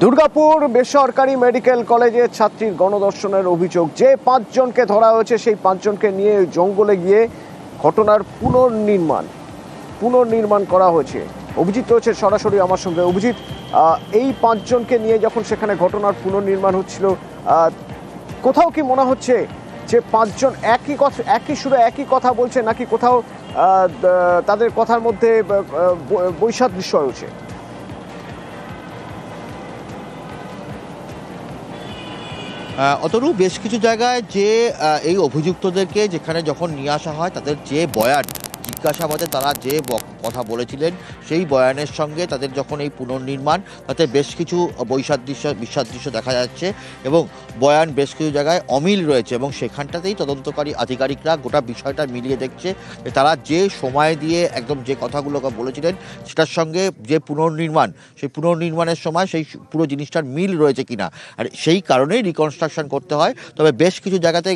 দুর্গাপুর বেসরকারি মেডিকেল কলেজের ছাত্রীর গণধর্ষণের অভিযোগ, যে 5 জনকে ধরা হয়েছে সেই 5 জনকে নিয়ে জঙ্গলে গিয়ে ঘটনার পুনর্নির্মাণ করা হয়েছে। অভিজিৎ রয়েছে সরাসরি আমার সঙ্গে। অভিজিৎ, এই 5 জনকে নিয়ে যখন সেখানে ঘটনার পুনর্নির্মাণ হচ্ছিল, কোথাও কি মনে হচ্ছে যে 5 জন একই সুরে একই কথা বলছে, নাকি কোথাও তাদের কথার মধ্যে বৈসাদৃশ্য রয়েছে? অতরু বেশ কিছু জায়গায় যে এই অভিযুক্তদেরকে যেখানে যখন নিয়ে আসা হয়, তাদের যে বয়ান, জিজ্ঞাসাবাদে তারা যে কথা বলেছিলেন সেই বয়ানের সঙ্গে তাদের যখন এই পুনর্নির্মাণ, তাতে বেশ কিছু বিসাদৃশ্য দেখা যাচ্ছে এবং বয়ান বেশ কিছু জায়গায় অমিল রয়েছে এবং সেখানটাতেই তদন্তকারী আধিকারিকরা গোটা বিষয়টা মিলিয়ে দেখছে যে তারা যে সময় দিয়ে একদম যে কথাগুলোকে বলেছিলেন সেটার সঙ্গে যে পুনর্নির্মাণ, সেই পুনর্নির্মাণের সময় সেই পুরো জিনিসটার মিল রয়েছে কিনা, আর সেই কারণেই রিকনস্ট্রাকশন করতে হয়। তবে বেশ কিছু জায়গাতে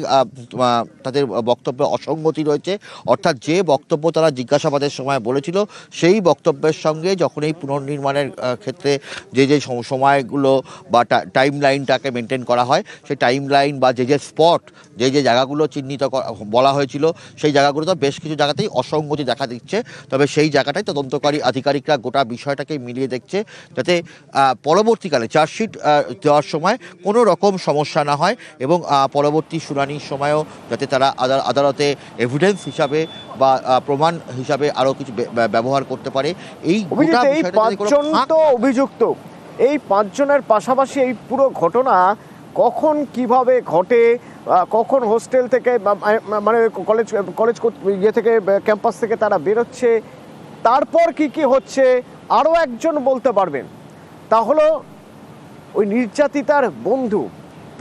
তাদের বক্তব্যে অসঙ্গতি রয়েছে, অর্থাৎ যে বক্তব্য তারা জিজ্ঞাসাবাদের সময় বলেছিল সেই বক্তব্যের সঙ্গে যখন এই পুনর্নির্মাণের ক্ষেত্রে যে সময়গুলো বা টাইম লাইনটাকে মেনটেন করা হয়, সেই টাইম লাইন বা যে স্পট, যে জায়গাগুলো চিহ্নিত বলা হয়েছিল, সেই জায়গাগুলোতে বেশ কিছু জায়গাতেই অসঙ্গতি দেখা দিচ্ছে। তবে সেই জায়গাটাই তদন্তকারী আধিকারিকরা গোটা বিষয়টাকে মিলিয়ে দেখছে, যাতে পরবর্তীকালে চার্জশিট দেওয়ার সময় কোনো রকম সমস্যা না হয় এবং পরবর্তী শুনানির সময়ও যাতে তারা আদালতে এভিডেন্স হিসাবে বা প্রমাণ হিসাবে আরো কিছু ব্যবহার করতে পারে। এই 5 জন তো অভিযুক্ত, এই 5 জনের পাশাপাশি এই পুরো ঘটনা কখন কিভাবে ঘটে, কখন হোস্টেল থেকে মানে কলেজ থেকে ক্যাম্পাস থেকে তারা বেরোচ্ছে, তারপর কি হচ্ছে, আরো একজন বলতে পারবেন। তা হলো ওই নির্যাতিতার বন্ধু,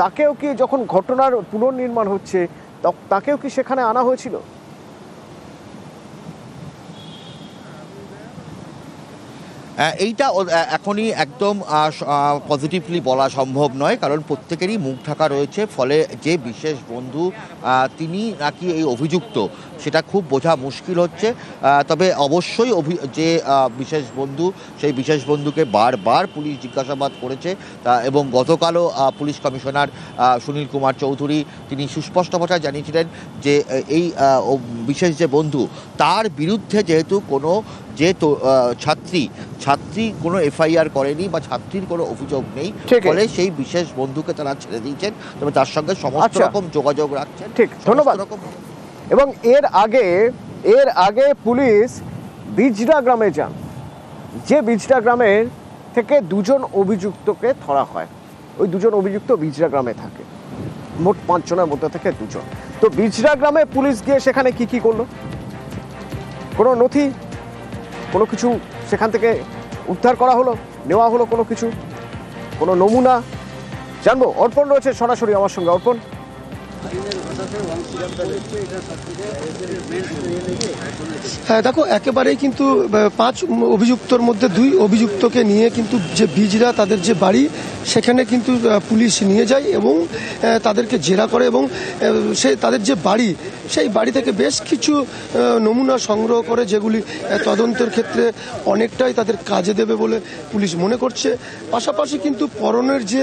তাকেও কি যখন ঘটনার পুনর্নির্মাণ হচ্ছে তাকেও কি সেখানে আনা হয়েছিল? এইটা এখনই একদম পজিটিভলি বলা সম্ভব নয়, কারণ প্রত্যেকেরই মুখ ঢাকা রয়েছে। ফলে যে বিশেষ বন্ধু তিনি নাকি এই অভিযুক্ত সেটা খুব বোঝা মুশকিল হচ্ছে। তবে অবশ্যই যে বিশেষ বন্ধু, সেই বিশেষ বন্ধুকে বারবার পুলিশ জিজ্ঞাসাবাদ করেছে এবং গতকালও পুলিশ কমিশনার সুনীল কুমার চৌধুরী তিনি সুস্পষ্ট ভাষায় জানিয়েছিলেন যে এই বিশেষ যে বন্ধু তার বিরুদ্ধে যেহেতু কোনো ছাত্রী কোনো এফআইআর করেনি বা ছাত্রীর কোনো অভিযোগ নেই, ফলে সেই বিশেষ বন্ধুকে তারা ছেড়ে দিয়েছেন, তবে তার সঙ্গে সমস্ত রকম যোগাযোগ রাখছেন। ঠিক, ধন্যবাদ। এবং এর আগে পুলিশ বিজরা গ্রামে যান, যে বিজরা গ্রামের থেকে 2 জন অভিযুক্তকে ধরা হয়। ওই 2 জন অভিযুক্ত বিজরা গ্রামে থাকে, মোট 5 জনের মধ্যে থেকে 2 জন। তো বিজরা গ্রামে পুলিশ গিয়ে সেখানে কি করলো? কোনো নথি, কোনো কিছু সেখান থেকে উদ্ধার করা হলো, নেওয়া হলো কোনো কিছু, কোনো নমুনা? জানবো। অর্পণ রয়েছে সরাসরি আমার সঙ্গে। অর্পণ, হ্যাঁ দেখো, একেবারেই কিন্তু 5 অভিযুক্তর মধ্যে 2 অভিযুক্তকে নিয়ে কিন্তু যে বিজরা তাদের যে বাড়ি সেখানে কিন্তু পুলিশ নিয়ে যায় এবং তাদেরকে জেরা করে এবং তাদের যে বাড়ি সেই বাড়ি থেকে বেশ কিছু নমুনা সংগ্রহ করে, যেগুলি তদন্তের ক্ষেত্রে অনেকটাই তাদের কাজে দেবে বলে পুলিশ মনে করছে। পাশাপাশি কিন্তু পরনের যে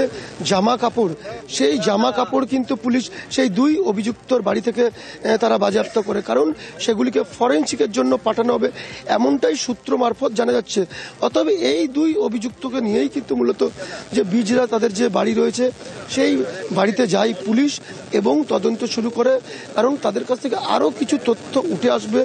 জামা কাপড়, সেই জামা কাপড় কিন্তু পুলিশ সেই 2 অভিযুক্তর বাড়ি থেকে তারা বাজেয়াপ্ত করে, কারণ সেগুলিকে ফরেনসিকের জন্য পাঠানো হবে, এমনটাই সূত্র মারফত জানা যাচ্ছে। অতএব এই 2 অভিযুক্তকে নিয়েই কিন্তু মূলত যে বিজরা তাদের যে বাড়ি রয়েছে সেই বাড়িতে যায় পুলিশ এবং তদন্ত শুরু করে, কারণ তাদের কাছ থেকে আরও কিছু তথ্য উঠে আসবে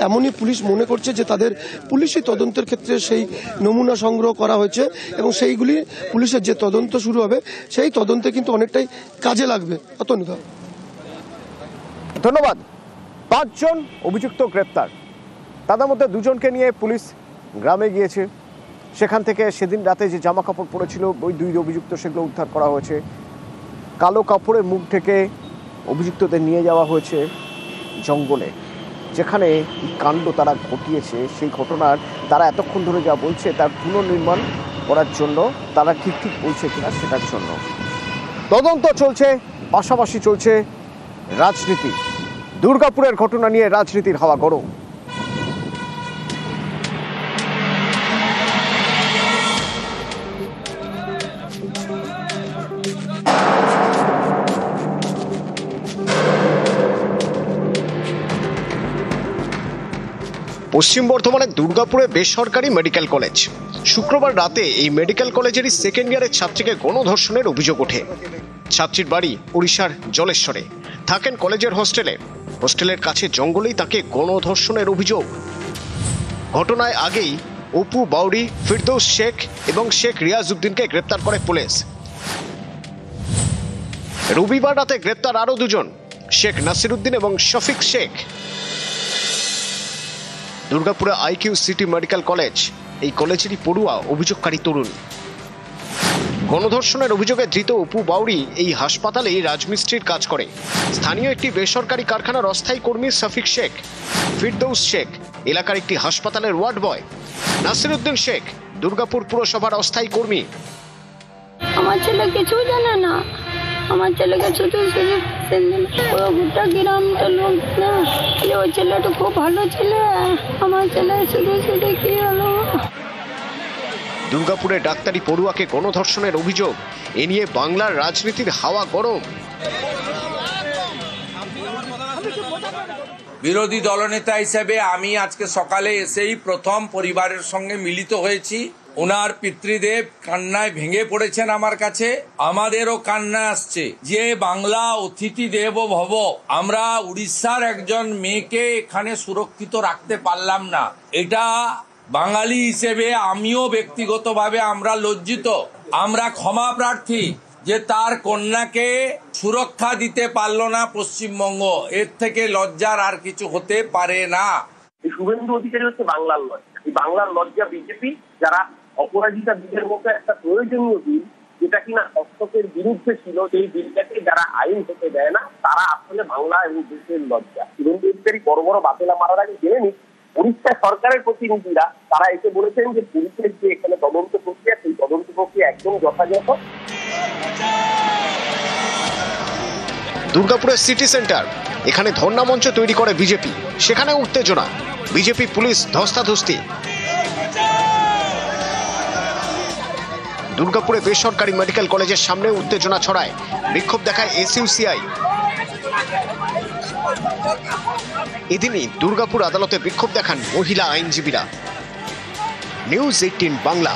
এমনই পুলিশ মনে করছে, যে তাদের পুলিশি তদন্তের ক্ষেত্রে সেই নমুনা সংগ্রহ করা হয়েছে এবং সেইগুলি পুলিশের যে তদন্ত শুরু হবে সেই তদন্তে কিন্তু অনেকটাই কাজে লাগবে। অতনুদা, ধন্যবাদ। 5 জন অভিযুক্ত গ্রেপ্তার, তাদের মধ্যে 2 জনকে নিয়ে পুলিশ গ্রামে গিয়েছে। সেখান থেকে সেদিন রাতে যে জামা কাপড় পরেছিল ওই 2 অভিযুক্ত, সেগুলো উদ্ধার করা হয়েছে। কালো কাপড়ে মুখ ঢেকে অভিযুক্তদের নিয়ে যাওয়া হয়েছে জঙ্গলে, যেখানে কাণ্ড তারা ঘটিয়েছে সেই ঘটনার তারা এতক্ষণ ধরে যা বলছে তার পুনর্নির্মাণ করার জন্য, তারা ঠিক বলছে কিনা সেটার জন্য তদন্ত চলছে। পাশাপাশি চলছে রাজনীতি। দুর্গাপুরের ঘটনা নিয়ে রাজনীতির হাওয়া গরম। পশ্চিম বর্ধমানের দুর্গাপুরে বেসরকারি মেডিকেল কলেজ। শুক্রবার রাতে এই মেডিকেল কলেজেরই সেকেন্ড ইয়ারের ছাত্রীকে গণধর্ষণের অভিযোগ ওঠে। ছাত্রীর বাড়ি ওড়িশার জলেশ্বরে, থাকেন কলেজের হোস্টেলে। হোস্টেলের কাছে জঙ্গলেই তাকে গণধর্ষণের অভিযোগ। ঘটনায় আগেই অপু বাউরি, ফিরদৌস শেখ এবং শেখ রিয়াজউদ্দিনকে গ্রেপ্তার করে পুলিশ। রবিবার রাতে গ্রেপ্তার আরও দুজন, শেখ নাসিরউদ্দিন এবং শফিক শেখ। দুর্গাপুরে আইকিউ সিটি মেডিকেল কলেজ, এই কলেজেরই পড়ুয়া অভিযোগকারী তরুণ। গণধর্ষণের অভিযোগে ধৃত অপু বাউরি এই হাসপাতালেই রাজমিস্ত্রির কাজ করে। স্থানীয় একটি বেসরকারি কারখানার অস্থায়ী কর্মী শফিক শেখ। ফিরদৌস শেখ এলাকার একটি হাসপাতালের ওয়ার্ড বয়। নাসিরউদ্দিন শেখ দুর্গাপুর পুরসভার অস্থায়ী কর্মী। আমার ছেলে কিছু জানে না, আমার ছেলেকে শুধু পুরো গোটা গ্রামটা লোক না যে ওই ছেলেটা খুব ভালো ছেলে, আমার ছেলে শুধু শুধু কি হলো। দুর্গাপুরে ডাক্তারি পড়ুয়াকে গণধর্ষণের অভিযোগ, এ নিয়ে বাংলার রাজনীতির হাওয়া গরম। বিরোধী দলনেতা হিসেবে আমি আজকে সকালে এসেই প্রথম পরিবারের সঙ্গে মিলিত হয়েছি। ওনার পিতৃদেব কান্নায় ভেঙে পড়েছেন আমার কাছে, আমাদেরও কান্না আসছে যে বাংলা অতিথি দেব ভব, আমরা উড়িষ্যার একজন মেয়েকে এখানে সুরক্ষিত রাখতে পারলাম না। এটা বাঙালি হিসেবে আমিও ব্যক্তিগতভাবে আমরা লজ্জিত, আমরা ক্ষমা প্রার্থী যে তার কন্যাকে সুরক্ষা দিতে পারলো না পশ্চিমবঙ্গ। এর থেকে লজ্জার আর কিছু হতে পারে না। শুভেন্দু অধিকারী হচ্ছে বাংলার লজ্জা। এই বাংলার লজ্জা বিজেপি, যারা অপরাজিতা বিলের মতো একটা প্রয়োজনীয় বিল যেটা কিনা হস্তকের বিরুদ্ধে ছিল, সেই বিলটাকে যারা আইন হতে দেয় না, তারা আসলে বাংলা এবং দেশের লজ্জা। শুভেন্দু অধিকারী বড় বড় বাতিলা মারার আগে জেনে নিন, উড়িষ্যা সরকারের প্রতিনিধিরা তারা এসে বলেছেন যে পুলিশের যে এখানে তদন্ত প্রক্রিয়া, সেই তদন্ত প্রক্রিয়া একদম যথাযথ। দুর্গাপুরের সিটি সেন্টার, এখানে ধর্ণা মঞ্চ তৈরি করে বিজেপি, সেখানে উত্তেজনা, বিজেপি পুলিশ ধস্তাধস্তি। দুর্গাপুরে বেসরকারি মেডিকেল কলেজের সামনে উত্তেজনা ছড়ায়, বিক্ষোভ দেখায় এসইউসিআই। এদিনই দুর্গাপুর আদালতে বিক্ষোভ দেখান মহিলা আইনজীবীরা। News 18 Bangla.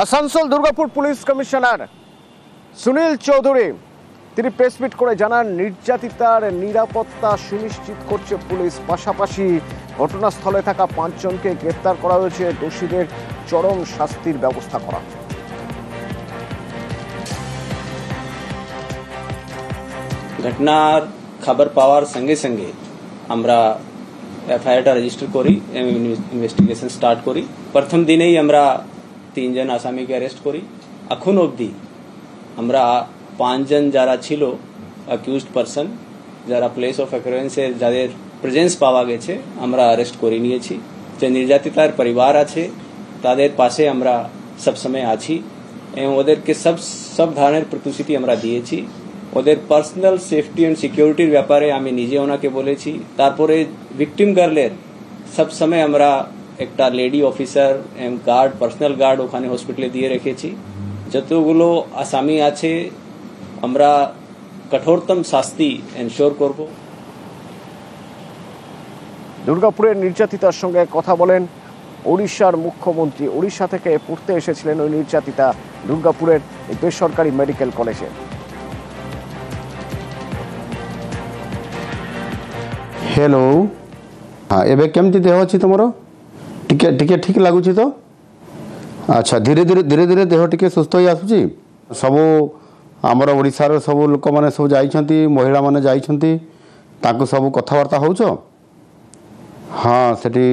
Asansol Durgapur police commissioner Sunil Chowdhury তিনি প্রেস মিট করে জানান, নির্যাতিতার নিরাপত্তা সুনিশ্চিত করছে পুলিশ। পাশাপাশি ঘটনাস্থলে থাকা 5 জনকে গ্রেপ্তার করা হয়েছে, দোষীদের চরম শাস্তির ব্যবস্থা করা। ঘটনার খবর পাওয়ার সঙ্গে সঙ্গে আমরা এফআইআরটা রেজিস্টার করি, ইনভেস্টিগেশন স্টার্ট করি। প্রথম দিনেই আমরা 3 জন আসামিকে অ্যারেস্ট করি। এখন অবধি আমরা 5 জন যারা ছিল অ্যাকিউজড পারসন, যারা প্লেস অফ অ্যাকুরেন্সের যাদের প্রেজেন্স পাওয়া গেছে, আমরা অ্যারেস্ট করে নিয়েছি। যে নির্যাতিতার পরিবার আছে তাদের পাশে আমরা সবসময় আছি এবং ওদেরকে সব ধরনের প্রতিশ্রুতি আমরা দিয়েছি। ওদের পার্সোনাল সেফটি অ্যান্ড সিকিউরিটির ব্যাপারে আমি নিজে ওনাকে বলেছি। তারপরে ভিকটিম গার্লের সবসময় আমরা একটা লেডি অফিসার এবং গার্ড, পার্সোনাল গার্ড ওখানে হসপিটালে দিয়ে রেখেছি। যতগুলো আসামি আছে আমরা কঠোরতম শাস্তি এনশোর করব। দুর্গাপুরের নির্যাতিতার সঙ্গে কথা বলেন ওড়িশার মুখ্যমন্ত্রী। ওড়িশা থেকে পড়তে এসেছিলেন ওই নির্যাতিতা দুর্গাপুরের বেসরকারি মেডিকেল কলেজে। हेलो हाँ एबे केमती देह अच्छी तुम टिके टिके ठीक लगुच तो अच्छा धीरे धीरे धीरे धीरे देह टिके सुस्थ हो आसुची सबू आमर ओडिशार सब लोक मैंने सब जाइछंती महिला माने जाइछंती ताकू सब कथबार्ता होउछ हाँ सेठी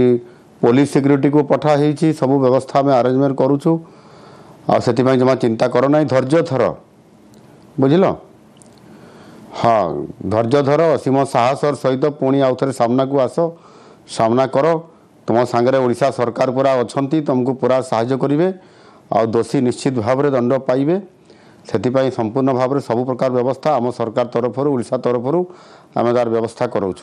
पुलिस सिक्यूरिटी को पठा हेछि सब व्यवस्था में अरेंजमेंट करूछु आ सेति पई जमा चिंता करो नहीं धैर्य धर बुझिलो हाँ धैर्य धर असीम साहस और सहित पुणी आउ थे सामना को आस सामना कर तुम सांगे ओडिशा सरकार पूरा अच्छी तुमको पूरा साहाय्य करेंगे आ दोषी निश्चित भाव में दंड पाइबे से संपूर्ण भाव में सब प्रकार व्यवस्था आम सरकार तरफ ओडिशा तरफ आम तार व्यवस्था कराऊँ।